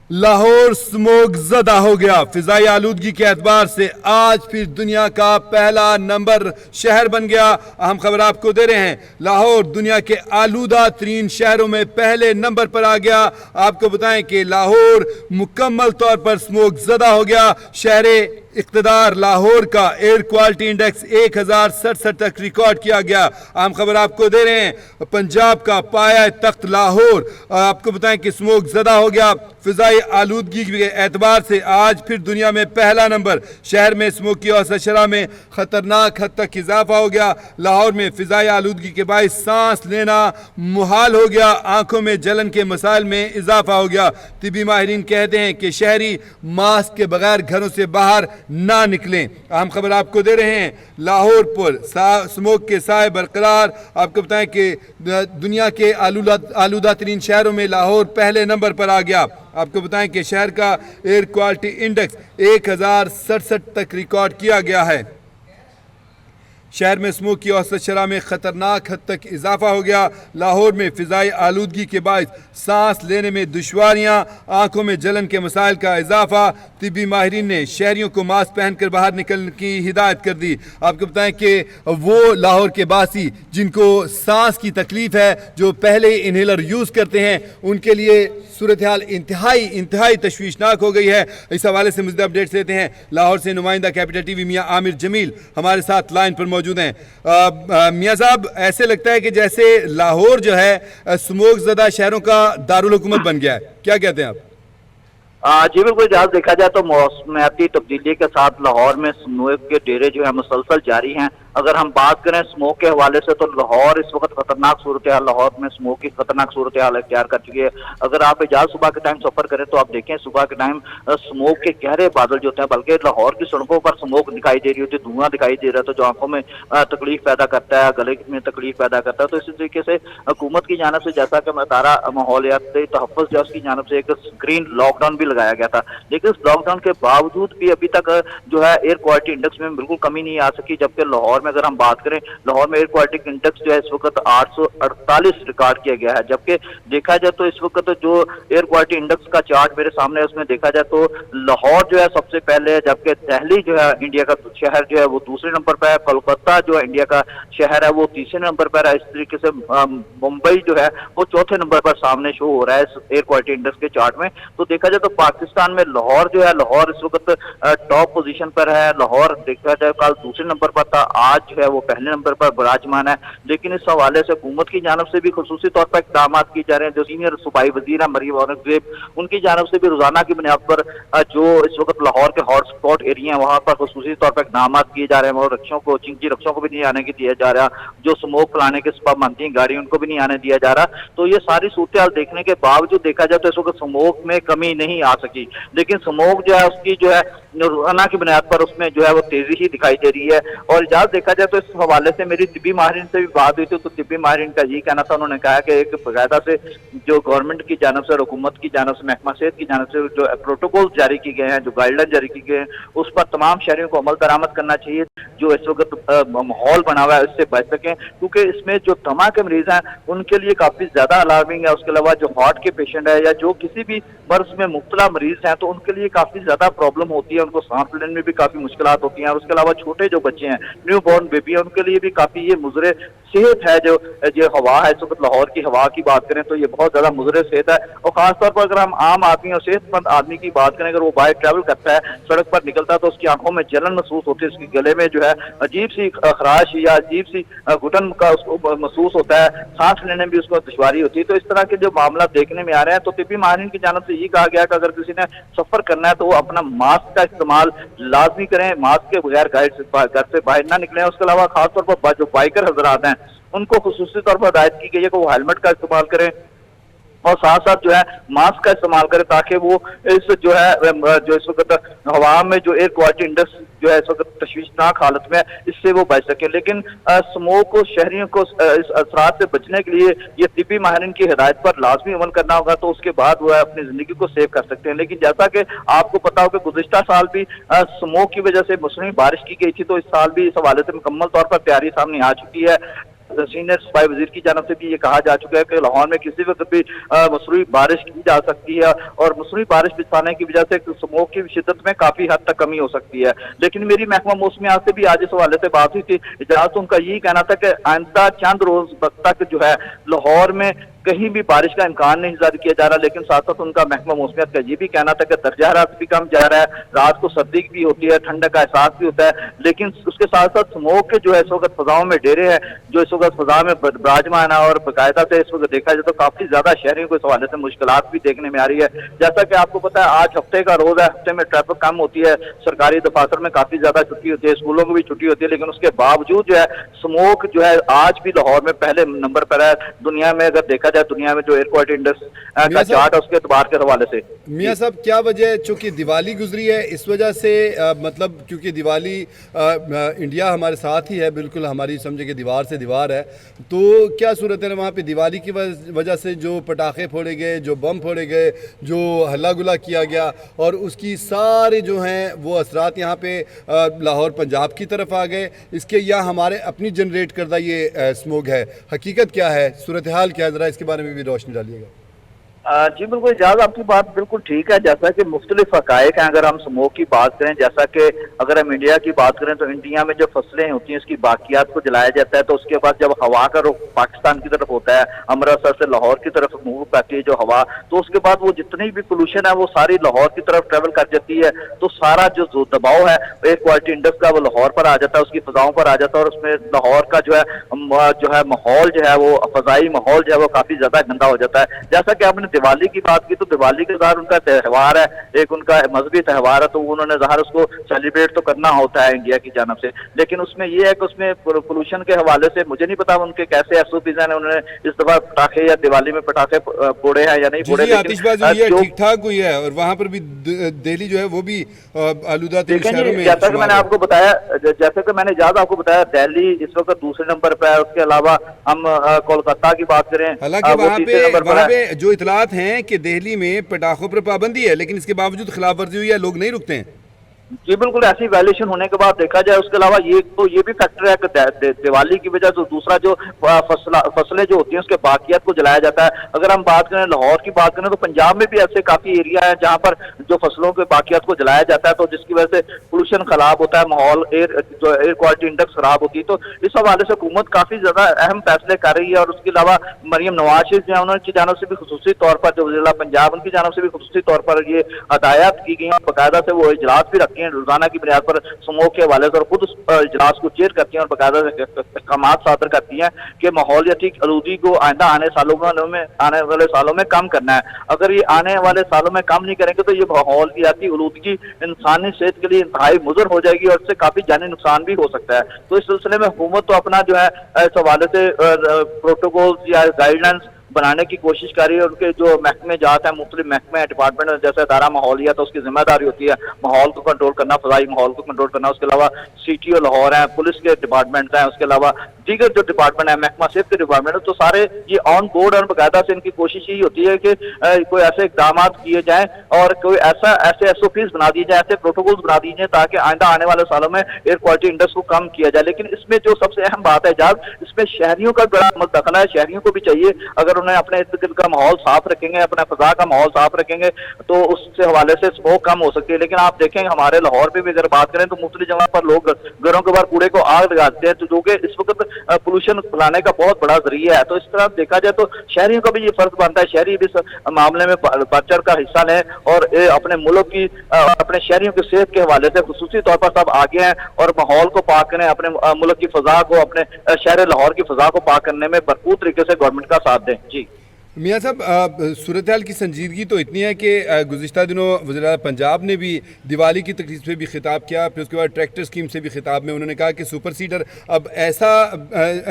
Lahore smoke زدہ ہو گیا. فضائی آلودگی کے اعتبار سے آج پھر دنیا کا پہلا نمبر شہر بن گیا. اہم خبر آپ کو دے رہے ہیں. لاہور دنیا کے آلودہ ترین شہروں میں پہلے نمبر پر آ گیا. آپ کو بتائیں کہ لاہور مکمل طور پر سموک زدہ ہو گیا. شہر اقتدار لاہور کا ایئر کوالٹی انڈیکس 1067 تک ریکارڈ کیا گیا. اہم خبر آپ کو دے رہے ہیں. پنجاب کا پایا تخت لاہور آپ کو بتائیں کہ سموک زدہ ہو گیا. فضائی آلودگی کے اعتبار سے آج پھر دنیا میں پہلا نمبر. شہر میں سموک کی اوسط شرح میں خطرناک حد تک اضافہ ہو گیا. لاہور میں فضائی آلودگی کے باعث سانس لینا محال ہو گیا. آنکھوں میں جلن کے مسائل میں اضافہ ہو گیا. طبی ماہرین کہتے ہیں کہ شہری ماسک کے بغیر گھروں سے باہر نہ نکلیں. اہم خبر آپ کو دے رہے ہیں. لاہور پر سموک کے سائے برقرار. آپ کو بتائیں کہ دنیا کے آلودہ ترین شہروں میں لاہور پہلے نمبر پر آ گیا. آپ کو بتائیں کہ شہر کا ایئر کوالٹی انڈیکس 1067 تک ریکارڈ کیا گیا ہے. شہر میں سموک کی اوسط شرح میں خطرناک حد تک اضافہ ہو گیا. لاہور میں فضائی آلودگی کے باعث سانس لینے میں دشواریاں, آنکھوں میں جلن کے مسائل کا اضافہ. طبی ماہرین نے شہریوں کو ماسک پہن کر باہر نکلنے کی ہدایت کر دی. آپ کو بتائیں کہ وہ لاہور کے باسی جن کو سانس کی تکلیف ہے, جو پہلے انہیلر یوز کرتے ہیں, ان کے لیے صورتحال انتہائی تشویشناک ہو گئی ہے. اس حوالے سے مزید اپڈیٹس لیتے ہیں. لاہور سے نمائندہ کیپٹل ٹی وی میاں عامر جمیل ہمارے ساتھ لائن پر موجود ہیں. میاں صاحب, ایسے لگتا ہے کہ جیسے لاہور جو ہے سموک زدہ شہروں کا دارالحکومت بن گیا ہے, کیا کہتے ہیں آپ؟ جی بالکل. جہاز دیکھا جائے تو موسمیاتی تبدیلی کے ساتھ لاہور میں سموک کے ڈیرے جو ہے مسلسل جاری ہیں. اگر ہم بات کریں سموک کے حوالے سے تو لاہور اس وقت خطرناک صورتحال, لاہور میں سموک کی خطرناک صورتحال اختیار کر چکی ہے. اگر آپ اجاز صبح کے ٹائم سفر کریں تو آپ دیکھیں صبح کے ٹائم سموک کے گہرے بادل جو ہوتے ہیں, بلکہ لاہور کی سڑکوں پر سموک دکھائی دے رہی ہوتی ہے, دھواں دکھائی دے رہا ہے, تو جو آنکھوں میں تکلیف پیدا کرتا ہے, گلے میں تکلیف پیدا کرتا ہے. تو اسی طریقے سے حکومت کی جانب سے جیسا کہ ادارہ ماحولیاتی تحفظ جو اس کی جانب سے ایک گرین لاک ڈاؤن بھی لگایا گیا تھا, لیکن اس لاک ڈاؤن کے باوجود بھی ابھی تک جو ہے ایئر کوالٹی انڈیکس میں بالکل کمی نہیں آ سکی. جبکہ لاہور میں اگر ہم بات کریں, لاہور میں ایئر کوالٹی انڈیکس جو ہے اس وقت 848 ریکارڈ کیا گیا ہے. جبکہ دیکھا جائے تو اس وقت جو ایئر کوالٹی انڈیکس کا چارٹ میرے سامنے ہے, اس میں دیکھا جائے تو لاہور جو ہے سب سے پہلے ہے, جبکہ دہلی جو ہے انڈیا کا شہر جو ہے وہ دوسرے نمبر پر ہے, کولکتہ جو ہے انڈیا کا شہر ہے وہ تیسرے نمبر پر ہے. اس طریقے سے ممبئی جو ہے وہ چوتھے نمبر پر سامنے شو ہو رہا ہے اس ایئر کوالٹی انڈیکس کے چارٹ میں. تو دیکھا جائے تو پاکستان میں لاہور جو ہے, لاہور اس وقت ٹاپ پوزیشن پر ہے. لاہور دیکھا جائے کل دوسرے نمبر پر تھا, آج جو ہے وہ پہلے نمبر پر براجمان ہے. لیکن اس حوالے سے حکومت کی جانب سے بھی خصوصی طور پر اقدامات کی جا رہے ہیں. جو سینئر صوبائی وزیر ہیں مریم اورنگزیب, ان کی جانب سے بھی روزانہ کی بنیاد پر جو اس وقت لاہور کے ہاٹ اسپاٹ ایریا ہیں وہاں پر خصوصی طور پر اقدامات کیے جا رہے ہیں. اور رکشوں کو, چنکی رکشوں کو بھی نہیں آنے کی دیا جا رہا, جو سموک پلانے کے سبب مانتی ہیں گاڑی ان کو بھی نہیں آنے دیا جا رہا. تو یہ ساری صورتحال دیکھنے کے باوجود دیکھا جائے تو اس وقت سموک میں کمی نہیں آ سکی. لیکن سموک جو ہے اس کی جو ہے روزانہ کی بنیاد پر اس میں جو ہے وہ تیزی ہی دکھائی دے رہی ہے. اور اجازت دیکھا جائے تو اس حوالے سے میری طبی ماہرین سے بھی بات ہوئی تھی, تو طبی ماہرین کا یہ کہنا تھا, انہوں نے کہا کہ ایک باقاعدہ سے جو گورنمنٹ کی جانب سے اور حکومت کی جانب سے محکمہ صحت کی جانب سے جو پروٹوکول جاری کی گئے ہیں, جو گائیڈ لائن جاری کی گئے ہیں, اس پر تمام شہریوں کو عمل درآمد کرنا چاہیے. جو اس وقت ماحول بنا ہوا ہے اس سے بچ سکیں, کیونکہ اس میں جو دمہ کے مریض ہیں ان کے لیے کافی زیادہ الارمنگ ہے. اس کے علاوہ جو ہارٹ کے پیشنٹ ہے یا جو کسی بھی مرض میں مبتلا مریض ہیں تو ان کے لیے کافی زیادہ پرابلم ہوتی ہے, ان کو سانس لینے میں بھی کافی مشکلات ہوتی ہیں. اور اس کے علاوہ چھوٹے جو بچے ہیں, نیو بورن بیبی ہیں, ان کے لیے بھی کافی یہ مضر صحت ہے. جو ہوا ہے اس وقت لاہور کی ہوا کی بات کریں تو یہ بہت زیادہ مضر صحت ہے. اور خاص طور پر اگر ہم عام آدمی اور صحت مند آدمی کی بات کریں, اگر وہ باہر ٹریول کرتا ہے, سڑک پر نکلتا ہے, تو اس کی آنکھوں میں جلن محسوس ہوتی ہے, اس کے گلے میں جو ہے عجیب سی خراش یا عجیب سی گھٹن کا اس کو محسوس ہوتا ہے, سانس لینے میں بھی اس کو دشواری ہوتی ہے. تو اس طرح کے جو معاملات دیکھنے میں آ رہے ہیں, تو طبی ماہرین کی جانب سے یہ کہا گیا کہ اگر کسی نے سفر کرنا ہے تو وہ اپنا ماسک کا استعمال لازمی کریں, ماسک کے بغیر گھر سے باہر نہ نکلیں. اس کے علاوہ خاص طور پر جو بائکر حضرات ہیں ان کو خصوصی طور پر ہدایت کی گئی ہے کہ وہ ہیلمٹ کا استعمال کریں اور ساتھ ساتھ جو ہے ماسک کا استعمال کرے, تاکہ وہ اس جو ہے جو اس وقت ہوا میں جو ایئر کوالٹی انڈیکس جو ہے اس وقت تشویشناک حالت میں اس سے وہ بچ سکے. لیکن سموک کو شہریوں کو اس اثرات سے بچنے کے لیے یہ طبی ماہرین کی ہدایت پر لازمی عمل کرنا ہوگا, تو اس کے بعد وہ اپنی زندگی کو سیو کر سکتے ہیں. لیکن جیسا کہ آپ کو پتا ہو کہ گزشتہ سال بھی سموک کی وجہ سے موسمی بارش کی گئی تھی, تو اس سال بھی اس حوالے سے مکمل طور پر تیاری سامنے آ چکی ہے. सीनियर सूबाई वजीर की जानब से भी ये कहा जा चुका है कि लाहौर में किसी वक्त भी मसरूई बारिश की जा सकती है और मसरूई बारिश बिछाने की वजह से स्मोक की शिद्दत में काफी हद तक कमी हो सकती है। लेकिन मेरी महकमा मौसमियात से भी आज इस हवाले से बात हुई थी, इजाज़ तो उनका यही कहना था कि आइंदा चंद रोज तक जो है लाहौर में कहीं भी बारिश का इम्कान नहीं जाहिर किया जा रहा। लेकिन साथ साथ उनका महकमा मौसमियात का ये भी कहना था कि दर्जा हरारत भी कम जा रहा है, रात को सर्दी भी होती है, ठंडक का एहसास भी होता है, लेकिन उसके साथ साथ स्मोक के जो है इस वक्त फजाओं में डेरे हैं जो इस वक्त फजा में विराजमान है और बाकायदा से इस वक्त देखा जाए तो काफी ज्यादा शहरियों को इस हवाले से मुश्किलात भी देखने में आ रही है। जैसा कि आपको पता है आज हफ्ते का रोज है, हफ्ते में ट्रैफिक कम होती है, सरकारी दफातर में काफी ज्यादा छुट्टी होती है, स्कूलों में भी छुट्टी होती है, लेकिन उसके बावजूद जो है स्मोक जो है आज भी लाहौर में पहले नंबर पर है। दुनिया में अगर देखा जाए, दुनिया में जो एयर क्वालिटी इंडेक्स का चार्ट है उसके एतबार के हवाले से। मियां साहब, क्या वजह है? चूंकि दिवाली गुजरी है इस वजह से मतलब क्योंकि दिवाली इंडिया हमारे साथ ही है, बिल्कुल हमारी समझे कि दीवार से दीवार है, तो क्या सूरत है वहाँ पे दिवाली की वजह से जो पटाखे फोड़े गए, जो बम फोड़े गए, जो हल्ला गुला किया गया और उसकी सारे जो हैं वो असरात यहाँ पे लाहौर पंजाब की तरफ आ गए, इसके या हमारे अपनी जनरेट करदा ये स्मोक है? हकीकत क्या है, सूरत हाल क्या है, ज़रा इसके बारे में भी रोशनी डालिएगा। जी बिल्कुल इजाज़, आपकी बात बिल्कुल ठीक है। जैसा कि मुख्तलिफ हक़ाइक़ हैं, अगर हम स्मोक की बात करें, जैसा कि अगर हम इंडिया की बात करें तो इंडिया में जो फसलें होती हैं उसकी बाकियात को जलाया जाता है, तो उसके बाद जब हवा का रुख पाकिस्तान की तरफ होता है, अमृतसर से लाहौर की तरफ मूव करती है जो हवा, तो उसके बाद वो जितनी भी पोल्यूशन है वो सारी लाहौर की तरफ ट्रेवल कर जाती है, तो सारा जो दबाव है एयर क्वालिटी इंडेक्स का वो लाहौर पर आ जाता है, उसकी फजाओं पर आ जाता है और उसमें लाहौर का जो है माहौल जो है वो फजाई माहौल जो है वो काफी ज्यादा गंदा हो जाता है। जैसा कि आपने दिवाली की बात की, तो दिवाली के ज़ाहिर उनका त्यौहार है, एक उनका मजहबी त्यौहार है, तो उन्होंने ज़ाहिर उसको सेलिब्रेट तो करना होता है इंडिया की जानब से, लेकिन उसमें ये है कि उसमें पोल्यूशन के हवाले से मुझे नहीं पता उनके कैसे एसओपीज़ हैं, उन्होंने इस दफा पटाखे या दिवाली में पटाखे फोड़े हैं या नहीं फोड़े, आतिशबाजी ठीक ठाक हुई है और वहाँ पर भी दिल्ली जो है वो भी आलूदा शहरों में। जैसा कि मैंने आपको बताया, जैसे कि मैंने इजाज़ आपको बताया, दिल्ली इस वक्त दूसरे नंबर पर है, उसके अलावा हम कोलकाता की बात करें, हालांकि वहाँ पे जो इतलात हैं कि दिल्ली में पटाखों पर पाबंदी है लेकिन इसके बावजूद खिलाफ वर्जी हुई है, लोग नहीं रुकते हैं। जी बिल्कुल, ऐसी वैल्यूशन होने के बाद देखा जाए, उसके अलावा ये भी फैक्टर है कि दिवाली की वजह से दूसरा जो फसलें जो होती हैं उसके बाकियात को जलाया जाता है। अगर हम बात करें लाहौर की बात करें तो पंजाब में भी ऐसे काफी एरिया है जहां पर जो फसलों के बाकियात को जलाया जाता है, तो जिसकी वजह से पोल्यूशन खराब होता है, माहौल एयर क्वालिटी इंडेक्स खराब होती है। तो इस हवाले से हुकूमत काफी ज्यादा अहम फैसले कर रही है और उसके अलावा मरियम नवाज शरीफ जो है उनकी जानब से भी खुसूसी तौर पर, जो जिला पंजाब उनकी जानब से भी खुसूसी तौर पर ये हदायत की गई है, बाकायदा से वो इजलास भी रखती हैं रोजाना की बुनियाद पर स्मोक के हवाले से और खुद उस इजलास को चेयर करती हैं और बाकायदा अहकाम सादर करती हैं कि माहौलियाती आलूदगी को आइंदा आने वाले सालों में कम करना है। अगर ये आने वाले सालों में कम नहीं करेंगे तो ये माहौलियाती आलूदगी इंसानी सेहत के लिए इंतहाई मुज़र हो जाएगी और इससे काफी जानी नुकसान भी हो सकता है। तो इस सिलसिले में हुकूमत तो अपना जो है इस हवाले से प्रोटोकॉल्स या गाइडलाइंस बनाने की कोशिश कर रही है। उनके जो महकमे जात हैं, मुख्तलिफ महकमे डिपार्टमेंट, जैसे अदारा माहौलियात, तो उसकी जिम्मेदारी होती है माहौल को कंट्रोल करना, फजाई माहौल को कंट्रोल करना। उसके अलावा CTO लाहौर है, पुलिस के डिपार्टमेंट हैं, उसके अलावा दीगर जो डिपार्टमेंट है, महकमा सेहत के डिपार्टमेंट है, तो सारे ये ऑन बोर्ड और बाकायदा से इनकी कोशिश यही होती है कि कोई ऐसे इकदाम किए जाएं और कोई ऐसे SOPs बना दिए जाए, ऐसे प्रोटोकॉल्स बना दिए जाए ताकि आइंदा आने वाले सालों में एयर क्वालिटी इंडेक्स को कम किया जाए। लेकिन इसमें जो सबसे अहम बात है इजाज़, इसमें शहरियों का बड़ा मुदखला है। शहरियों को भी चाहिए, अगर उन्हें अपने इर्द गिर्द का माहौल साफ रखेंगे, अपना फजा का माहौल साफ रखेंगे, तो उससे हवाले से स्मोक कम हो सकती है। लेकिन आप देखेंगे हमारे लाहौर में भी अगर बात करें तो मुख्तलिफ जगह पर लोग घरों के बाहर कूड़े को आग लगाते हैं, तो जो कि इस वक्त पोल्यूशन फैलाने का बहुत बड़ा जरिया है। तो इस तरह देखा जाए तो शहरियों का भी ये फर्ज बनता है, शहरी भी इस मामले में बढ़ चढ़ का हिस्सा लें और अपने मुल्क की, अपने शहरियों की सेहत के हवाले से खुसूसी तौर पर सब आगे हैं और माहौल को पाक करें, अपने मुल्क की फजा को, अपने शहर लाहौर की फजा को पाक करने में भरपूर तरीके से गवर्नमेंट का साथ दें। जी मियां साहब, सूरत हाल की संजीदगी तो इतनी है कि गुज़िश्ता दिनों वज़ीर पंजाब ने भी दिवाली की तकरीब से भी खिताब किया, फिर उसके बाद ट्रैक्टर स्कीम से भी खिताब में उन्होंने कहा कि सुपर सीडर अब ऐसा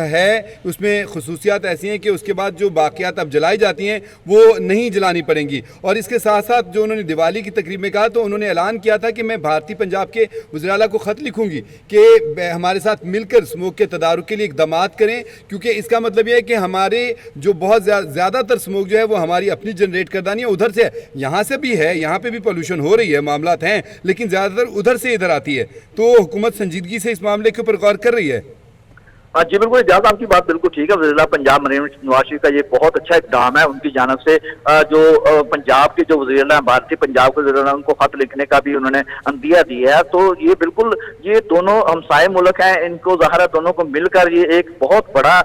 है, उसमें खसूसियात ऐसी हैं कि उसके बाद जो बाक़ियात अब जलाई जाती हैं वो नहीं जलानी पड़ेंगी। और इसके साथ साथ जो उन्होंने दिवाली की तकरीब में कहा, तो उन्होंने ऐलान किया था कि मैं भारतीय पंजाब के वज़ीर आला को ख़त लिखूँगी कि हमारे साथ मिलकर स्मोक के तदारुक के लिए इक़दाम करें, क्योंकि इसका मतलब यह है कि हमारे जो बहुत ज़्यादातर स्मोक जो है वो हमारी अपनी जनरेट करदा नहीं है, उधर से, यहाँ से भी है, यहाँ पे भी पोल्यूशन हो रही है, मामलात हैं, लेकिन ज़्यादातर उधर से इधर आती है। तो हुकूमत संजीदगी से इस मामले के ऊपर गौर कर रही है। जी बिल्कुल इजाज़, आपकी बात बिल्कुल ठीक है। वज़ीर-ए-आला पंजाब मरीम नवाज शरीफ का ये बहुत अच्छा इक़दाम है उनकी जानिब से। जो पंजाब के जो वज़ीर-ए-आला हैं, भारतीय पंजाब के वज़ीर-ए-आला, उनको खत लिखने का भी उन्होंने अंदिया दिया है। तो ये बिल्कुल, ये दोनों हमसाये मुल्क हैं, इनको ज़ाहिर है दोनों को मिलकर ये एक बहुत बड़ा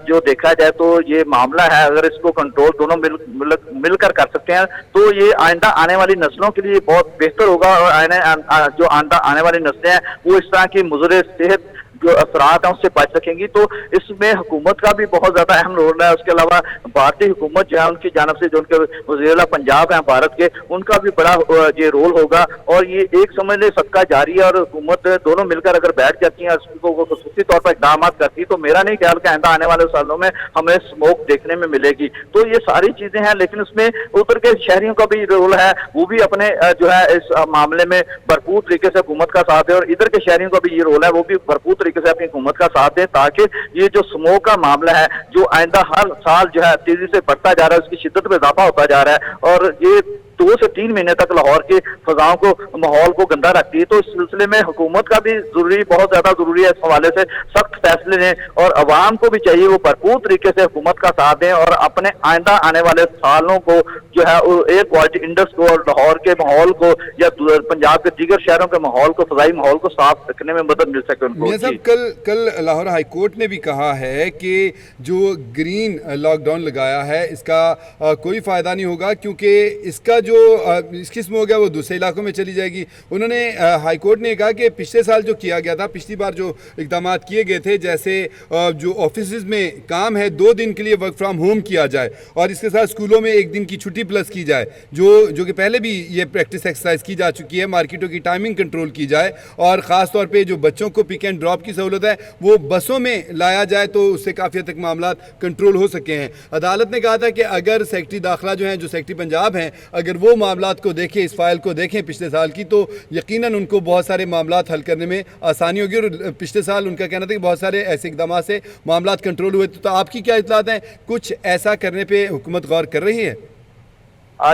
जो देखा जाए तो ये मामला है। अगर इसको कंट्रोल दोनों मिलकर कर सकते हैं तो ये आइंदा आने वाली नस्लों के लिए बहुत बेहतर होगा, और जो आइंदा आने वाली नस्लें हैं वो इस तरह की मुज़र सेहत जो असरात हैं उससे बच सकेंगी। तो इसमें हुकूमत का भी बहुत ज्यादा अहम रोल है। उसके अलावा भारतीय हुकूमत जो है उनकी जानब से, जो उनके वज़ीर-ए-आला पंजाब हैं भारत के, उनका भी बड़ा ये रोल होगा। और ये एक समझ ले सदका जारी है, और हुकूमत दोनों मिलकर अगर बैठ जाती हैं उसको खसूसी तौर पर इक़दाम करती, तो मेरा नहीं ख्याल कि आइंदा आने वाले सालों में हमें स्मोक देखने में मिलेगी। तो ये सारी चीजें हैं, लेकिन उसमें उधर के शहरियों का भी रोल है, वो भी अपने जो है इस मामले में भरपूर तरीके से हुकूमत का साथ है, और इधर के शहरियों का भी ये रोल है, वो भी भरपूर तरीके से अपनी हुकूमत का साथ दें, ताकि ये जो स्मोक का मामला है जो आइंदा हर साल जो है तेजी से बढ़ता जा रहा है, उसकी शिद्दत में इजाफा होता जा रहा है, और ये 2 से 3 महीने तक लाहौर की फजाओं को, माहौल को गंदा रखती है। तो इस सिलसिले में हुकूमत का भी बहुत ज्यादा जरूरी है इस हवाले से सख्त फैसले लें, और अवाम को भी चाहिए वो भरपूर तरीके से हुकूमत का साथ दें, और अपने आइंदा आने वाले सालों को जो है एयर क्वालिटी इंडेक्स को और लाहौर के माहौल को या पंजाब के दीगर शहरों के माहौल को, फजाई माहौल को साफ रखने में मदद मिल सके उनको। मियां साहब, कल लाहौर हाई कोर्ट ने भी कहा है कि जो ग्रीन लॉकडाउन लगाया है इसका कोई फ़ायदा नहीं होगा, क्योंकि इसका जो इसकी स्मोक है वो दूसरे इलाकों में चली जाएगी। उन्होंने हाई कोर्ट ने कहा कि पिछले साल जो किया गया था, पिछली बार जो इक़दाम किए गए थे, जैसे जो ऑफिस में काम है 2 दिन के लिए वर्क फ्रॉम होम किया जाए, और इसके साथ स्कूलों में 1 दिन की छुट्टी प्लस की जाए, जो कि पहले भी ये प्रैक्टिस एक्सरसाइज की जा चुकी है, मार्केटों की टाइमिंग कंट्रोल की जाए, और ख़ास तौर पे जो बच्चों को पिक एंड ड्रॉप की सहूलत है वो बसों में लाया जाए, तो उससे काफ़ी हद तक मामला कंट्रोल हो सके हैं। अदालत ने कहा था कि अगर सेक्रेटरी दाखिला जो हैं, जो सेक्रेटरी पंजाब हैं, अगर वो मामलात को देखें, इस फाइल को देखें पिछले साल की, तो यकीनन उनको बहुत सारे मामलात हल करने में आसानी होगी। और पिछले साल उनका कहना था कि बहुत सारे ऐसे इक़दाम से मामलात कंट्रोल हुए। तो आपकी क्या इत्तलात हैं, कुछ ऐसा करने पे हुकूमत गौर कर रही है?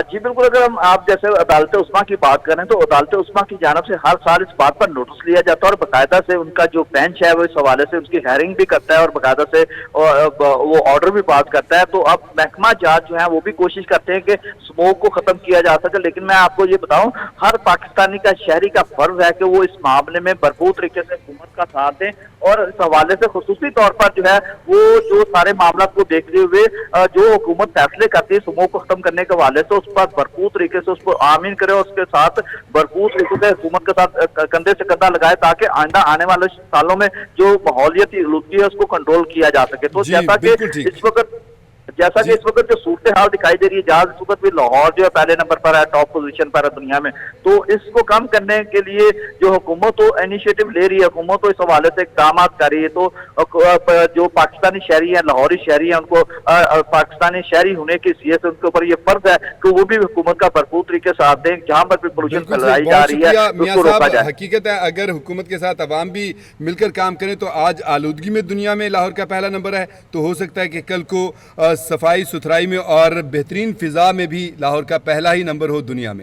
जी बिल्कुल, अगर हम आप जैसे अदालत उस्मा की बात करें तो अदालत उस्मा की जानब से हर साल इस बात पर नोटिस लिया जाता है, और बाकायदा से उनका जो बेंच है वो इस हवाले से उसकी हेयरिंग भी करता है, और बाकायदा से वो ऑर्डर भी पास करता है। तो अब महकमा जात जो है वो भी कोशिश करते हैं कि स्मोक को खत्म किया जा सके। लेकिन मैं आपको ये बताऊं, हर पाकिस्तानी का शहरी का फर्ज है कि वो इस मामले में भरपूर तरीके से हुकूमत का साथ दें, और इस हवाले से खुसूसी तौर पर जो है वो जो सारे मामला को देखते हुए जो हुकूमत फैसले करती है स्मोक को खत्म करने के हवाले से, उस पर भरपूर तरीके से उसको आमीन करे, और उसके साथ भरपूर तरीके से हुकूमत के साथ कंधे से कंधा लगाए, ताकि आइंदा आने वाले सालों में जो माहौलियाती आलूदगी है उसको कंट्रोल किया जा सके। तो जैसा कि इस वक्त जो सूरत हाल दिखाई दे रही है, जहां इस वक्त भी लाहौर जो है पहले नंबर पर है, टॉप पोजीशन पर है दुनिया में, तो इसको कम करने के लिए जो हुकूमत तो इनिशिएटिव ले रही है, हुकूमत तो इस हवाले से इक़दाम कर रही है। तो जो पाकिस्तानी शहरी है, लाहौरी शहरी है, उनको पाकिस्तानी शहरी होने की हैसियत से उनके ऊपर ये फर्ज है कि वो भी हुकूमत का भरपूर तरीके से साथ दें, जहां पर भी पोल्यूशन फैलाई जा रही है उसको रोका जाए। हकीकत है, अगर हुकूमत के साथ अवाम भी मिलकर काम करें तो आज आलूदगी में दुनिया में लाहौर का पहला नंबर है, तो हो सकता है कि कल को सफाई सुथराई में और बेहतरीन फिजा में भी लाहौर का पहला ही नंबर हो दुनिया में।